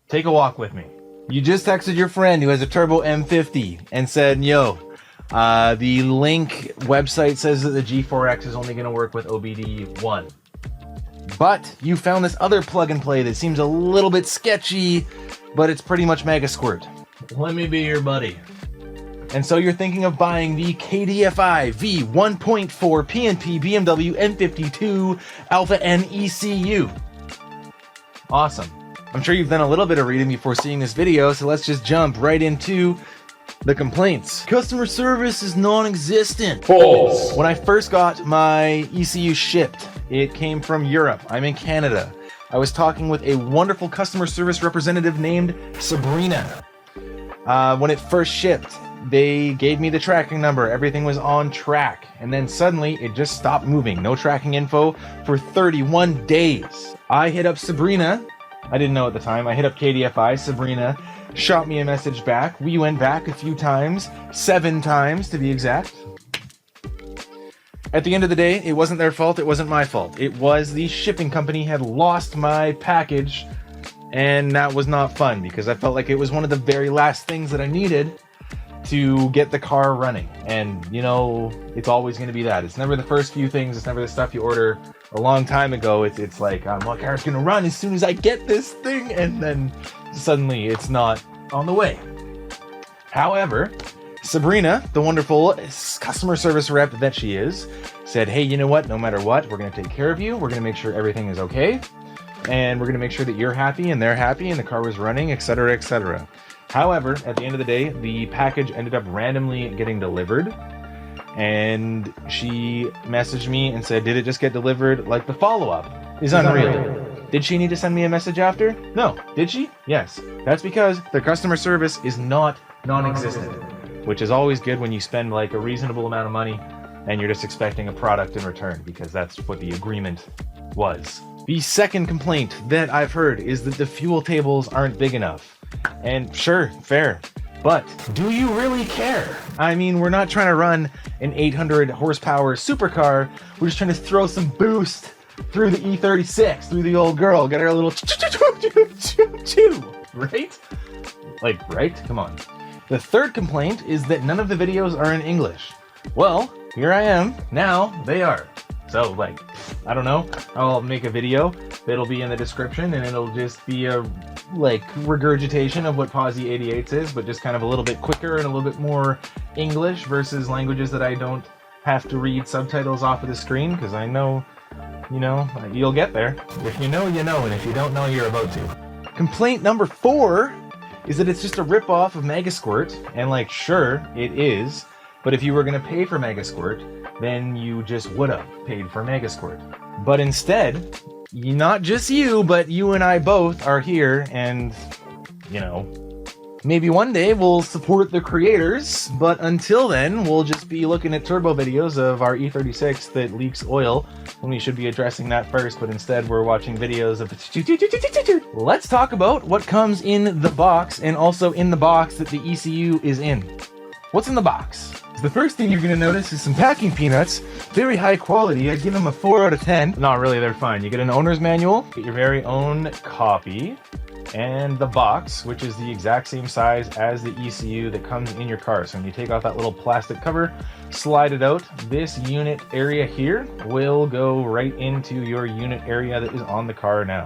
Take a walk with me. You just texted your friend who has a turbo M50 and said, yo, the Link website says that the G4X is only going to work with OBD1. But you found this other plug and play that seems a little bit sketchy, but it's pretty much Mega Squirt. Let me be your buddy. And so you're thinking of buying the KDFI V1.4 PNP BMW M52 Alpha N ECU. Awesome. I'm sure you've done a little bit of reading before seeing this video, so let's just jump right into the complaints. Customer service is non-existent. False. When I first got my ECU shipped, it came from Europe. I'm in Canada. I was talking with a wonderful customer service representative named Sabrina. When it first shipped, they gave me the tracking number. Everything was on track. And then suddenly it just stopped moving. No tracking info for 31 days. I hit up Sabrina. I didn't know at the time. I hit up KDFI. Sabrina shot me a message back. We went back a few times, 7 times to be exact. At the end of the day, it wasn't their fault. It wasn't my fault. It was the shipping company had lost my package, and that was not fun because I felt like it was one of the very last things that I needed to get the car running. And you know, it's always going to be that. It's never the first few things. It's never the stuff you order a long time ago. It's like, my car's going to run as soon as I get this thing, and then suddenly it's not on the way. However, Sabrina, the wonderful customer service rep that she is, said, hey, you know what? No matter what, we're going to take care of you. We're going to make sure everything is okay. And we're going to make sure that you're happy and they're happy and the car was running, etc., etc. However, at the end of the day, the package ended up randomly getting delivered. And she messaged me and said, did it just get delivered? Like, the follow-up is unreal. Did she need to send me a message after? No. Did she? Yes. That's because their customer service is not non-existent, which is always good when you spend like a reasonable amount of money and you're just expecting a product in return, because that's what the agreement was. The second complaint that I've heard is that the fuel tables aren't big enough. And sure, fair. But do you really care? I mean, we're not trying to run an 800 horsepower supercar. We're just trying to throw some boost through the E36, through the old girl, get her a little right? Like, right? Come on. The third complaint is that none of the videos are in English. Well, here I am. Now they are. So, like, I don't know. I'll make a video. It'll be in the description, and it'll just be a, like, regurgitation of what Posy 88 is, but just kind of a little bit quicker and a little bit more English versus languages that I don't have to read subtitles off of the screen, because I know, you know, you'll get there. If you know, you know, and if you don't know, you're about to. Complaint number 4 is that it's just a rip-off of Mega Squirt, and, like, sure, it is, but if you were going to pay for Mega Squirt, then you just would have paid for Mega Squirt. But instead, not just you, but you and I both are here, and, you know, maybe one day we'll support the creators, but until then, we'll just be looking at turbo videos of our E36 that leaks oil, when we should be addressing that first, but instead we're watching videos of... Let's talk about what comes in the box, and also in the box that the ECU is in. What's in the box? The first thing you're going to notice is some packing peanuts. Very high quality. I'd give them a 4 out of 10. Not really, they're fine. You get an owner's manual, get your very own copy, and the box, which is the exact same size as the ECU that comes in your car. So when you take off that little plastic cover, slide it out, this unit area here will go right into your unit area that is on the car now.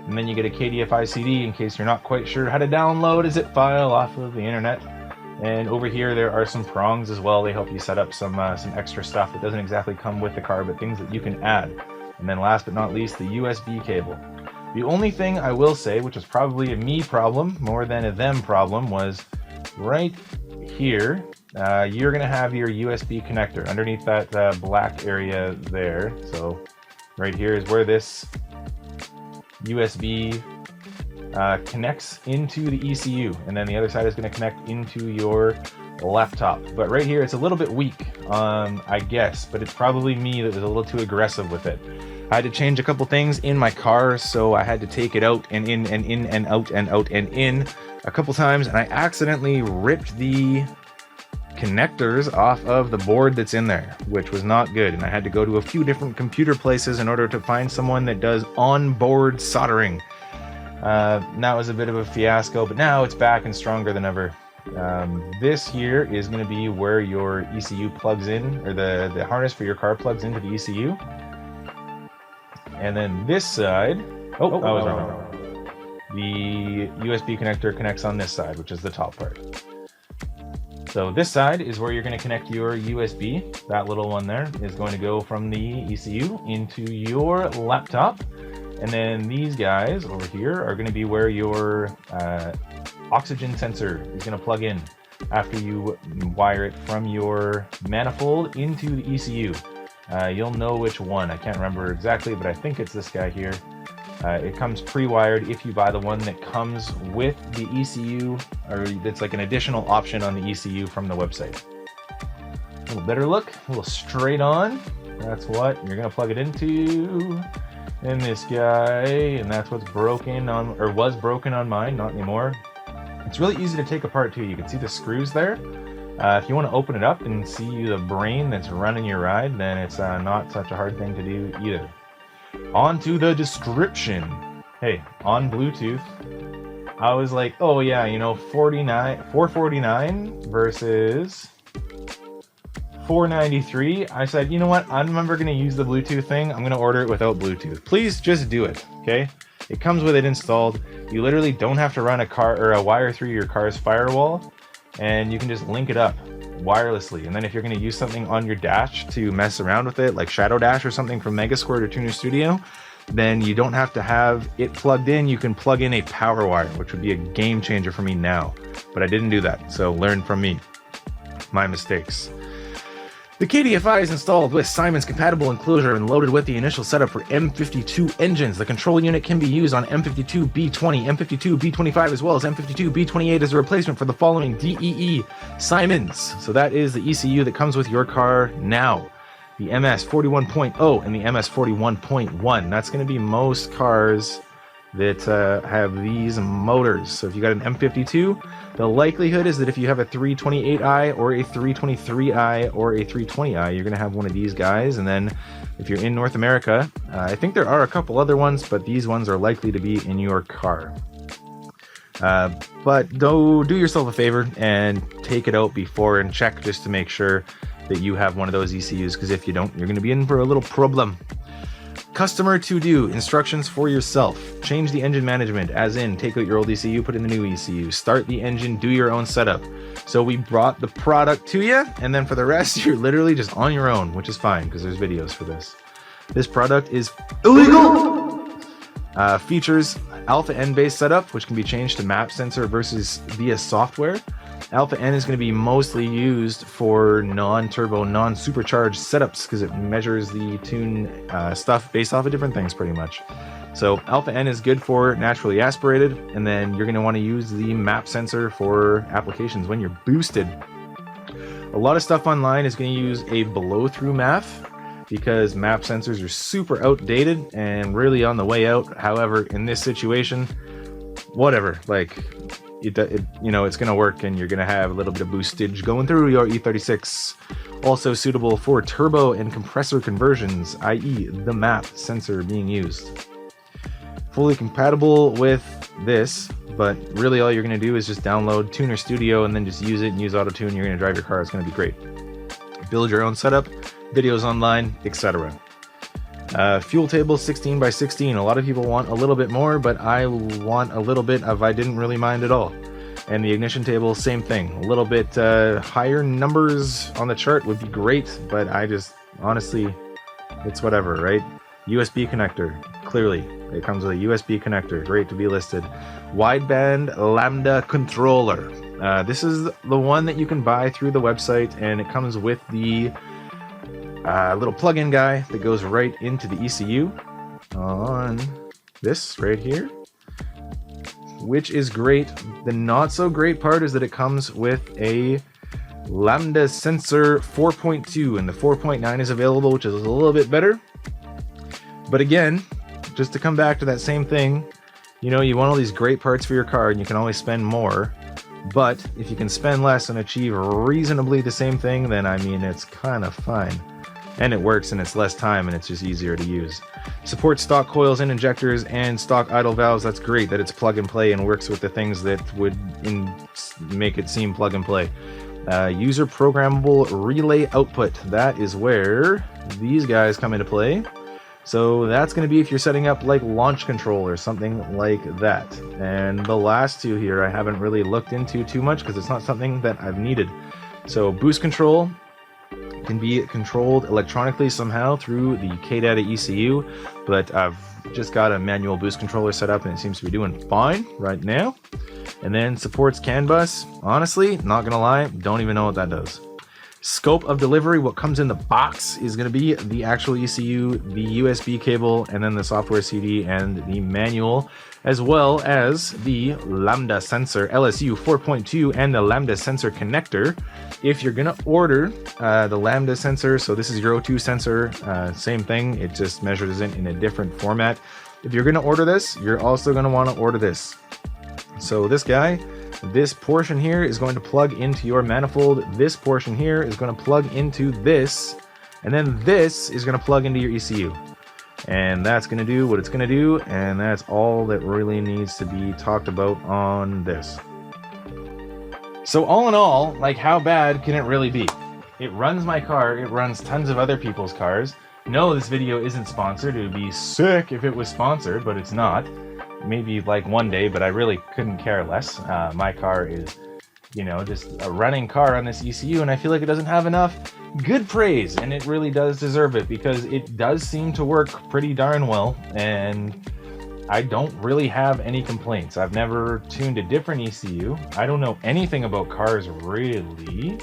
And then you get a KDFI CD in case you're not quite sure how to download a zip file off of the internet. And over here there are some prongs as well. They help you set up some extra stuff that doesn't exactly come with the car, but things that you can add. And then last but not least, the USB cable. The only thing I will say, which was probably a me problem more than a them problem, was right here. You're going to have your USB connector underneath that black area there. So right here is where this USB connects into the ECU, and then the other side is going to connect into your laptop. But right here it's a little bit weak, I guess, but it's probably me that was a little too aggressive with it. I had to change a couple things in my car, so I had to take it out and in and in and out and out and in a couple times, and I accidentally ripped the connectors off of the board that's in there, which was not good, and I had to go to a few different computer places in order to find someone that does on-board soldering. And that was a bit of a fiasco, but now it's back and stronger than ever. This here is going to be where your ECU plugs in, or the harness for your car plugs into the ECU. And then this side, I was wrong. The USB connector connects on this side, which is the top part. So this side is where you're going to connect your USB. That little one there is going to go from the ECU into your laptop. And then these guys over here are going to be where your oxygen sensor is going to plug in after you wire it from your manifold into the ECU. You'll know which one. I can't remember exactly, but I think it's this guy here. It comes pre-wired if you buy the one that comes with the ECU, or it's like an additional option on the ECU from the website. A little better look, a little straight on. That's what you're going to plug it into. And this guy, and that's what's broken on, or was broken on mine, not anymore. It's really easy to take apart too. You can see the screws there. If you want to open it up and see the brain that's running your ride, then it's not such a hard thing to do either. On to the description. Hey, on Bluetooth, I was like, oh yeah, you know, $449 versus $493. I said, you know what? I'm never going to use the Bluetooth thing. I'm going to order it without Bluetooth. Please just do it, okay? It comes with it installed. You literally don't have to run a wire through your car's firewall, and you can just link it up wirelessly. And then if you're going to use something on your dash to mess around with it, like Shadow Dash or something from Megasquirt or Tuner Studio, then you don't have to have it plugged in. You can plug in a power wire, which would be a game changer for me now. But I didn't do that, so learn from me. My mistakes. The KDFI is installed with Simon's compatible enclosure and loaded with the initial setup for M52 engines. The control unit can be used on M52 B20, M52 B25, as well as M52 B28 as a replacement for the following DEE Simons. So that is the ECU that comes with your car now. The MS 41.0 and the MS 41.1. That's going to be most cars that have these motors. So if you got an M52, the likelihood is that if you have a 328i or a 323i or a 320i, you're going to have one of these guys. And then if you're in North America, I think there are a couple other ones, but these ones are likely to be in your car. But do yourself a favor and take it out before and check just to make sure that you have one of those ECUs, because if you don't, you're going to be in for a little problem. Customer to do, instructions for yourself. Change the engine management, as in take out your old ECU, put in the new ECU. Start the engine, do your own setup. So we brought the product to you, and then for the rest, you're literally just on your own, which is fine because there's videos for this. This product is illegal! Features Alpha N based setup, which can be changed to map sensor versus via software. Alpha N is going to be mostly used for non-turbo, non-supercharged setups because it measures the tune stuff based off of different things pretty much. So Alpha N is good for naturally aspirated, and then you're going to want to use the map sensor for applications when you're boosted. A lot of stuff online is going to use a blow-through map because map sensors are super outdated and really on the way out. However, in this situation, whatever, like you know, it's going to work and you're going to have a little bit of boostage going through your E36. Also suitable for turbo and compressor conversions, i.e. the map sensor being used. Fully compatible with this, but really all you're going to do is just download Tuner Studio and then just use it and use auto-tune. You're going to drive your car. It's going to be great. Build your own setup, videos online, etc. Fuel table 16 by 16. A lot of people want a little bit more, but I want a little bit of I didn't really mind at all. And the ignition table, same thing. A little bit higher numbers on the chart would be great, but I just, honestly, it's whatever, right? USB connector, clearly. It comes with a USB connector, great to be listed. Wideband Lambda controller. This is the one that you can buy through the website, and it comes with the little plug-in guy that goes right into the ECU on this right here, which is great. The not so great part is that it comes with a Lambda sensor 4.2, and the 4.9 is available, which is a little bit better. But again, just to come back to that same thing, you know, you want all these great parts for your car and you can always spend more, but if you can spend less and achieve reasonably the same thing, then I mean, it's kind of fine. and it works, and it's less time, and it's just easier to use. Supports stock coils and injectors and stock idle valves. That's great that it's plug and play and works with the things that would make it seem plug and play. User programmable relay output. That is where these guys come into play. So that's going to be if you're setting up like launch control or something like that. And the last two here I haven't really looked into too much because it's not something that I've needed. So boost control can be controlled electronically somehow through the KDFI ECU, but I've just got a manual boost controller set up and it seems to be doing fine right now. And then supports CAN bus. Honestly, not gonna lie, don't even know what that does. Scope of delivery, what comes in the box is going to be the actual ECU, the USB cable, and then the software CD and the manual, as well as the Lambda sensor, LSU 4.2, and the Lambda sensor connector. If you're going to order the Lambda sensor, so this is your O2 sensor, same thing, it just measures it in a different format. If you're going to order this, you're also going to want to order this. So this guy, this portion here is going to plug into your manifold. This portion here is going to plug into this. And then this is going to plug into your ECU. And that's going to do what it's going to do. And that's all that really needs to be talked about on this. So all in all, like, how bad can it really be? It runs my car. It runs tons of other people's cars. No, this video isn't sponsored. It would be sick if it was sponsored, but it's not. Maybe like one day, but I really couldn't care less. My car is, you know, just a running car on this ECU, and I feel like it doesn't have enough good praise, and it really does deserve it because it does seem to work pretty darn well, and I don't really have any complaints. I've never tuned a different ECU. I don't know anything about cars really.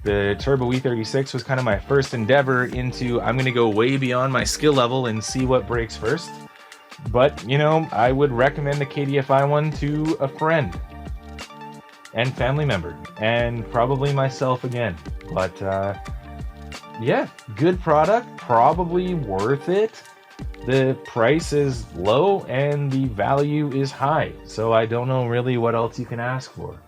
The Turbo E36 was kind of my first endeavor into, I'm going to go way beyond my skill level and see what breaks first. But, you know, I would recommend the KDFI one to a friend and family member and probably myself again. But, yeah, good product, probably worth it. The price is low and the value is high. So I don't know really what else you can ask for.